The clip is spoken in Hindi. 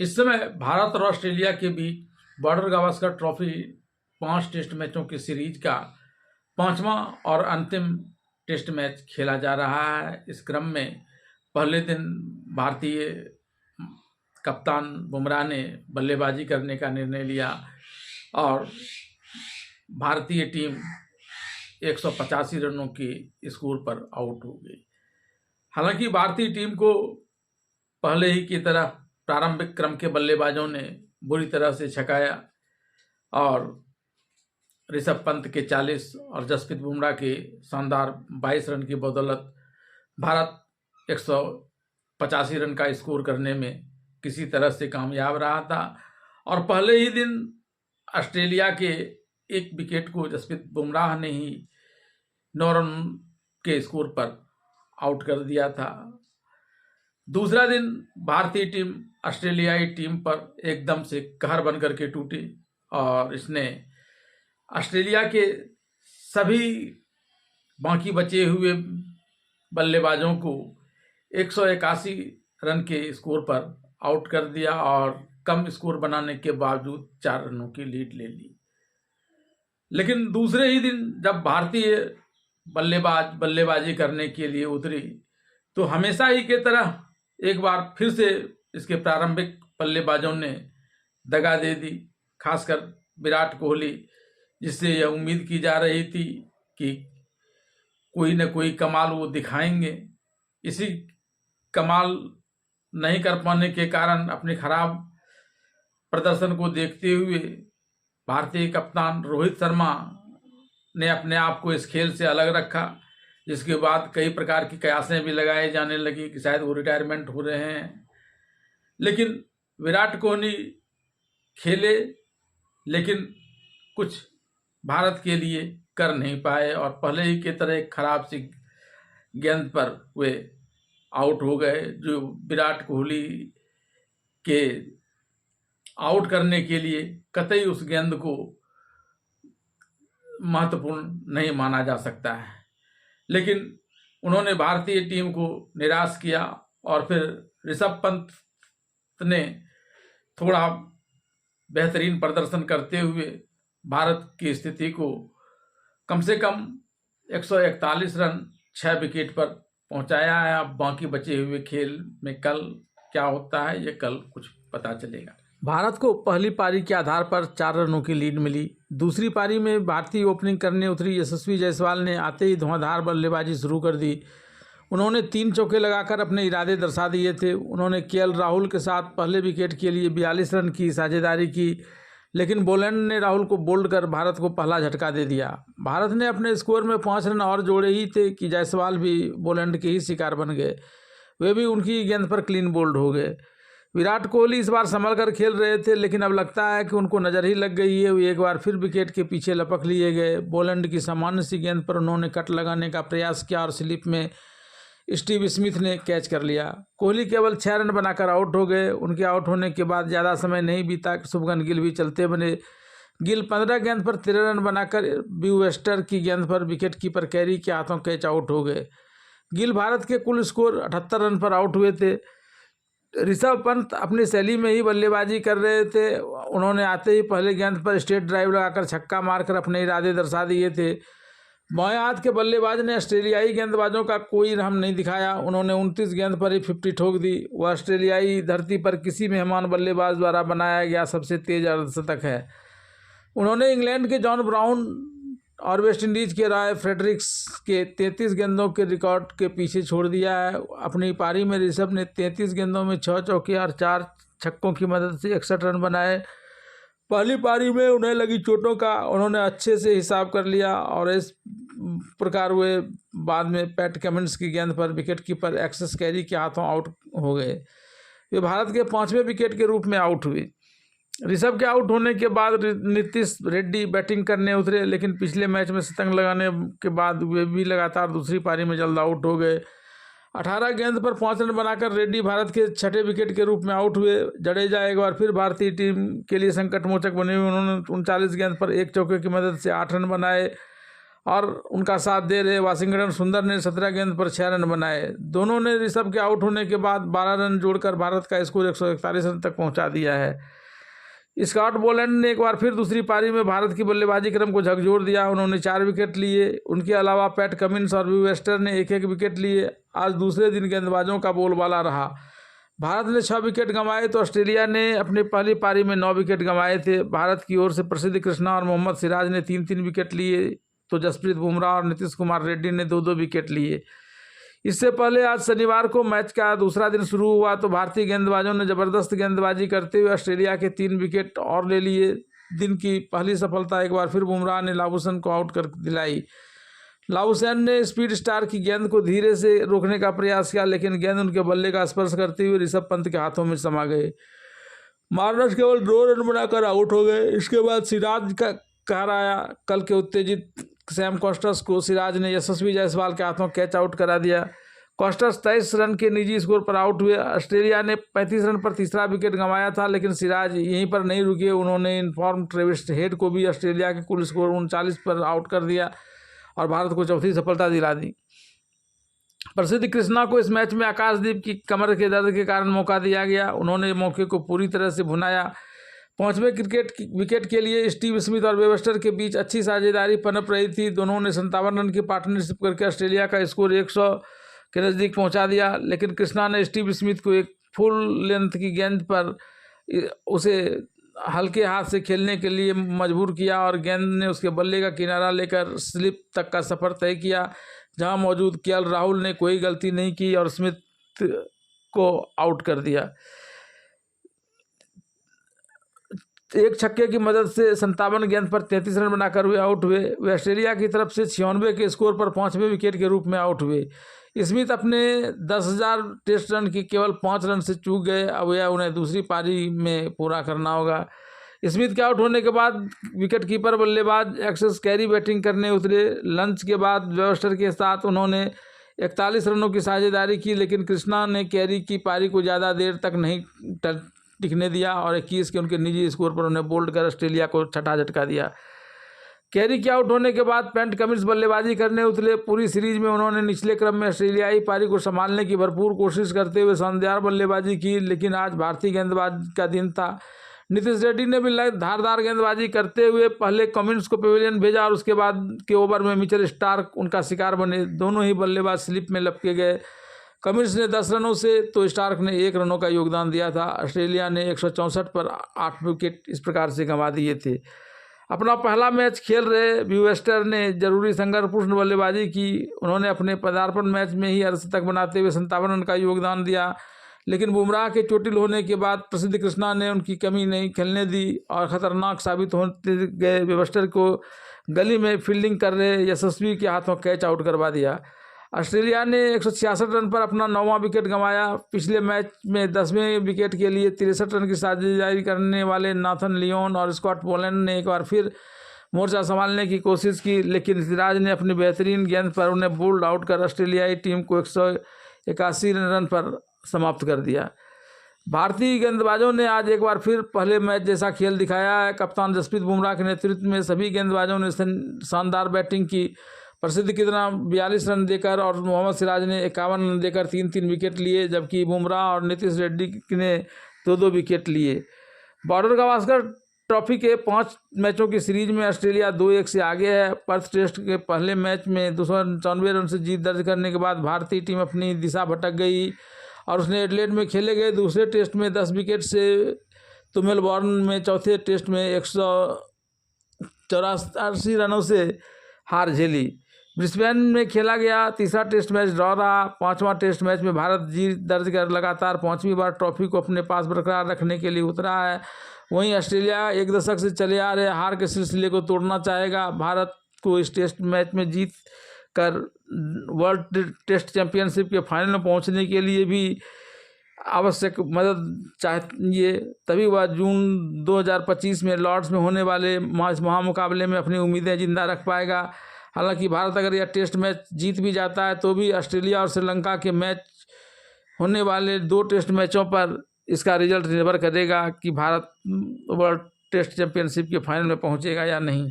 इस समय भारत और ऑस्ट्रेलिया के बीच बॉर्डर गावस्कर ट्रॉफी 5 टेस्ट मैचों की सीरीज का 5वां और अंतिम टेस्ट मैच खेला जा रहा है। इस क्रम में पहले दिन भारतीय कप्तान बुमराह ने बल्लेबाजी करने का निर्णय लिया और भारतीय टीम 185 रनों के स्कोर पर आउट हो गई। हालांकि भारतीय टीम को पहले ही की तरह प्रारंभिक क्रम के बल्लेबाजों ने बुरी तरह से छकाया और ऋषभ पंत के 40 और जसप्रीत बुमराह के शानदार 22 रन की बदौलत भारत 185 रन का स्कोर करने में किसी तरह से कामयाब रहा था। और पहले ही दिन ऑस्ट्रेलिया के एक विकेट को जसप्रीत बुमराह ने ही 9 रन के स्कोर पर आउट कर दिया था। दूसरा दिन भारतीय टीम ऑस्ट्रेलियाई टीम पर एकदम से कहर बनकर के टूटी और इसने ऑस्ट्रेलिया के सभी बाकी बचे हुए बल्लेबाजों को 181 रन के स्कोर पर आउट कर दिया और कम स्कोर बनाने के बावजूद 4 रनों की लीड ले ली। लेकिन दूसरे ही दिन जब भारतीय बल्लेबाजी करने के लिए उतरी तो हमेशा ही की तरह एक बार फिर से इसके प्रारंभिक बल्लेबाजों ने दगा दे दी, खासकर विराट कोहली, जिससे यह उम्मीद की जा रही थी कि कोई न कोई कमाल वो दिखाएंगे। इसी कमाल नहीं कर पाने के कारण अपने खराब प्रदर्शन को देखते हुए भारतीय कप्तान रोहित शर्मा ने अपने आप को इस खेल से अलग रखा, जिसके बाद कई प्रकार की कयासें भी लगाए जाने लगी कि शायद वो रिटायरमेंट हो रहे हैं। लेकिन विराट कोहली खेले लेकिन कुछ भारत के लिए कर नहीं पाए और पहले ही की तरह एक खराब सी गेंद पर वे आउट हो गए, जो विराट कोहली के आउट करने के लिए कतई उस गेंद को महत्वपूर्ण नहीं माना जा सकता है। लेकिन उन्होंने भारतीय टीम को निराश किया और फिर ऋषभ पंत ने थोड़ा बेहतरीन प्रदर्शन करते हुए भारत की स्थिति को कम से कम 141 रन 6 विकेट पर पहुंचाया है। अब बाकी बचे हुए खेल में कल क्या होता है ये कल कुछ पता चलेगा। भारत को पहली पारी के आधार पर 4 रनों की लीड मिली। दूसरी पारी में भारतीय ओपनिंग करने उतरी यशस्वी जायसवाल ने आते ही धुआंधार बल्लेबाजी शुरू कर दी। उन्होंने 3 चौके लगाकर अपने इरादे दर्शा दिए थे। उन्होंने केएल राहुल के साथ पहले विकेट के लिए 42 रन की साझेदारी की, लेकिन बोलैंड ने राहुल को बोल्ड कर भारत को पहला झटका दे दिया। भारत ने अपने स्कोर में 5 रन और जोड़े ही थे कि जायसवाल भी बोलैंड के ही शिकार बन गए। वे भी उनकी गेंद पर क्लीन बोल्ड हो गए। विराट कोहली इस बार संभल कर खेल रहे थे, लेकिन अब लगता है कि उनको नज़र ही लग गई है। वे एक बार फिर विकेट के पीछे लपक लिए गए। बोलैंड की सामान्य सी गेंद पर उन्होंने कट लगाने का प्रयास किया और स्लिप में स्टीव स्मिथ ने कैच कर लिया। कोहली केवल 6 रन बनाकर आउट हो गए। उनके आउट होने के बाद ज़्यादा समय नहीं बीता कि शुभमन गिल भी चलते बने। गिल 15 गेंद पर 13 रन बनाकर ब्यूवेस्टर की गेंद पर विकेट कीपर कैरी के हाथों कैच आउट हो गए। गिल भारत के कुल स्कोर 78 रन पर आउट हुए थे। ऋषभ पंत अपनी शैली में ही बल्लेबाजी कर रहे थे। उन्होंने आते ही पहले गेंद पर स्ट्रेट ड्राइव लगाकर छक्का मारकर अपने इरादे दर्शा दिए थे। बाएं हाथ के बल्लेबाज ने ऑस्ट्रेलियाई गेंदबाजों का कोई रहम नहीं दिखाया। उन्होंने 29 गेंद पर ही 50 ठोक दी। वह ऑस्ट्रेलियाई धरती पर किसी मेहमान बल्लेबाज द्वारा बनाया गया सबसे तेज अर्धशतक है। उन्होंने इंग्लैंड के जॉन ब्राउन और वेस्टइंडीज के रॉय फ्रेडरिक्स के 33 गेंदों के रिकॉर्ड के पीछे छोड़ दिया है। अपनी पारी में ऋषभ ने 33 गेंदों में 6 चौके और 4 छक्कों की मदद से 61 रन बनाए। पहली पारी में उन्हें लगी चोटों का उन्होंने अच्छे से हिसाब कर लिया और इस प्रकार वे बाद में पैट कमिंस की गेंद पर विकेट कीपर एक्सेस कैरी के हाथों आउट हो गए। वे भारत के 5वें विकेट के रूप में आउट हुए। ऋषभ के आउट होने के बाद नीतीश रेड्डी बैटिंग करने उतरे, लेकिन पिछले मैच में शतंग लगाने के बाद वे भी लगातार दूसरी पारी में जल्द आउट हो गए। 18 गेंद पर 5 रन बनाकर रेड्डी भारत के 6ठे विकेट के रूप में आउट हुए। जडेजा एक बार फिर भारतीय टीम के लिए संकट मोचक बने हुए। उन्होंने 39 गेंद पर 1 चौके की मदद से 8 रन बनाए और उनका साथ दे रहे वाशिंगटन सुंदर ने 17 गेंद पर 6 रन बनाए। दोनों ने ऋषभ के आउट होने के बाद 12 रन जोड़कर भारत का स्कोर 141 रन तक पहुंचा दिया है। स्कॉट बोलैंड ने एक बार फिर दूसरी पारी में भारत की बल्लेबाजी क्रम को झकझोर दिया। उन्होंने 4 विकेट लिए। उनके अलावा पैट कमिंस और व्यू वेस्टर ने एक एक विकेट लिए। आज दूसरे दिन गेंदबाजों का बोलबाला रहा। भारत ने 6 विकेट गंवाए तो ऑस्ट्रेलिया ने अपनी पहली पारी में 9 विकेट गंवाए थे। भारत की ओर से प्रसिद्ध कृष्णा और मोहम्मद सिराज ने 3-3 विकेट लिए तो जसप्रीत बुमराह और नीतीश कुमार रेड्डी ने 2-2 विकेट लिए। इससे पहले आज शनिवार को मैच का दूसरा दिन शुरू हुआ तो भारतीय गेंदबाजों ने जबरदस्त गेंदबाजी करते हुए ऑस्ट्रेलिया के 3 विकेट और ले लिए। दिन की पहली सफलता एक बार फिर बुमराह ने लाबुसैन को आउट कर दिलाई। लाबुसैन ने स्पीड स्टार की गेंद को धीरे से रोकने का प्रयास किया, लेकिन गेंद उनके बल्ले का स्पर्श करते हुए ऋषभ पंत के हाथों में समा गए। मार्नस केवल 2 रन बनाकर आउट हो गए। इसके बाद सिराज का कहर आया। कल के उत्तेजित सैम कॉस्टस को सिराज ने यशस्वी जायसवाल के हाथों कैच आउट करा दिया। कॉस्टस 23 रन के निजी स्कोर पर आउट हुए। ऑस्ट्रेलिया ने 35 रन पर तीसरा विकेट गंवाया था, लेकिन सिराज यहीं पर नहीं रुके। उन्होंने इनफॉर्म ट्रेविस हेड को भी ऑस्ट्रेलिया के कुल स्कोर 39 पर आउट कर दिया और भारत को चौथी सफलता दिला दी। प्रसिद्ध कृष्णा को इस मैच में आकाशदीप की कमर के दर्द के कारण मौका दिया गया। उन्होंने मौके को पूरी तरह से भुनाया। 5वें विकेट के लिए स्टीव स्मिथ और वेबस्टर के बीच अच्छी साझेदारी पनप रही थी। दोनों ने 57 रन की पार्टनरशिप करके ऑस्ट्रेलिया का स्कोर 100 के नज़दीक पहुंचा दिया, लेकिन कृष्णा ने स्टीव स्मिथ को एक फुल लेंथ की गेंद पर उसे हल्के हाथ से खेलने के लिए मजबूर किया और गेंद ने उसके बल्ले का किनारा लेकर स्लिप तक का सफ़र तय किया, जहां मौजूद केएल राहुल ने कोई गलती नहीं की और स्मिथ को आउट कर दिया। एक छक्के की मदद से 57 गेंद पर 33 रन बनाकर वे आउट हुए। वे ऑस्ट्रेलिया की तरफ से 96 के स्कोर पर 5वें विकेट के रूप में आउट हुए। स्मिथ अपने 10,000 टेस्ट रन की केवल 5 रन से चूक गए। अब यह उन्हें दूसरी पारी में पूरा करना होगा। स्मिथ के आउट होने के बाद विकेट कीपर बल्लेबाज एक्सेस कैरी बैटिंग करने उतरे। लंच के बाद वेबस्टर के साथ उन्होंने 41 रनों की साझेदारी की, लेकिन कृष्णा ने कैरी की पारी को ज़्यादा देर तक नहीं टिकने दिया और 21 के उनके निजी स्कोर पर उन्हें बोल्ड कर ऑस्ट्रेलिया को छठा झटका दिया। कैरी के आउट होने के बाद पैट कमिंस बल्लेबाजी करने उतरे। पूरी सीरीज में उन्होंने निचले क्रम में ऑस्ट्रेलियाई पारी को संभालने की भरपूर कोशिश करते हुए शानदार बल्लेबाजी की, लेकिन आज भारतीय गेंदबाज का दिन था। नीतीश रेड्डी ने भी धारदार गेंदबाजी करते हुए पहले कमिंस को पेविलियन भेजा और उसके बाद के ओवर में मिचेल स्टार्क उनका शिकार बने। दोनों ही बल्लेबाज स्लिप में लपके गए। कमिंस ने 10 रनों से तो स्टार्क ने 1 रनों का योगदान दिया था। ऑस्ट्रेलिया ने 164 पर 8 विकेट इस प्रकार से गंवा दिए थे। अपना पहला मैच खेल रहे व्यू वेस्टर ने जरूरी संघर्षपूर्ण बल्लेबाजी की। उन्होंने अपने पदार्पण मैच में ही अर्धशतक बनाते हुए 57 रन का योगदान दिया, लेकिन बुमराह के चोटिल होने के बाद प्रसिद्ध कृष्णा ने उनकी कमी नहीं खेलने दी और खतरनाक साबित होते गए। वेबस्टर को गली में फील्डिंग कर रहे यशस्वी के हाथों कैच आउट करवा दिया। ऑस्ट्रेलिया ने 166 रन पर अपना 9वां विकेट गंवाया। पिछले मैच में 10वें विकेट के लिए 63 रन की साझेदारी करने वाले नाथन लियोन और स्कॉट बोलैंड ने एक बार फिर मोर्चा संभालने की कोशिश की, लेकिन सिराज ने अपनी बेहतरीन गेंद पर उन्हें बोल्ड आउट कर ऑस्ट्रेलियाई टीम को 181 रन पर समाप्त कर दिया। भारतीय गेंदबाजों ने आज एक बार फिर पहले मैच जैसा खेल दिखाया है। कप्तान जसप्रीत बुमराह के नेतृत्व में सभी गेंदबाजों ने शानदार बैटिंग की। प्रसिद्ध की तरह 42 रन देकर और मोहम्मद सिराज ने 51 रन देकर 3-3 विकेट लिए, जबकि बुमराह और नीतीश रेड्डी ने 2-2 विकेट लिए। बॉर्डर गावस्कर ट्रॉफी के 5 मैचों की सीरीज में ऑस्ट्रेलिया 2-1 से आगे है। पर्थ टेस्ट के पहले मैच में 295 रन से जीत दर्ज करने के बाद भारतीय टीम अपनी दिशा भटक गई और उसने एडिलेड में खेले गए दूसरे टेस्ट में 10 विकेट से तो मेलबॉर्न में चौथे टेस्ट में 184 रनों से हार झेली। ब्रिस्बेन में खेला गया तीसरा टेस्ट मैच ड्रॉ रहा। 5वां टेस्ट मैच में भारत जीत दर्ज कर लगातार 5वीं बार ट्रॉफी को अपने पास बरकरार रखने के लिए उतरा है। वहीं ऑस्ट्रेलिया एक दशक से चले आ रहे हार के सिलसिले को तोड़ना चाहेगा। भारत को इस टेस्ट मैच में जीत कर वर्ल्ड टेस्ट चैंपियनशिप के फाइनल में पहुंचने के लिए भी आवश्यक मदद चाहिए, तभी वह जून 2025 में लॉर्ड्स में होने वाले महामुकाबले में अपनी उम्मीदें जिंदा रख पाएगा। हालांकि भारत अगर यह टेस्ट मैच जीत भी जाता है तो भी ऑस्ट्रेलिया और श्रीलंका के मैच होने वाले 2 टेस्ट मैचों पर इसका रिजल्ट निर्भर करेगा कि भारत वर्ल्ड टेस्ट चैंपियनशिप के फाइनल में पहुंचेगा या नहीं।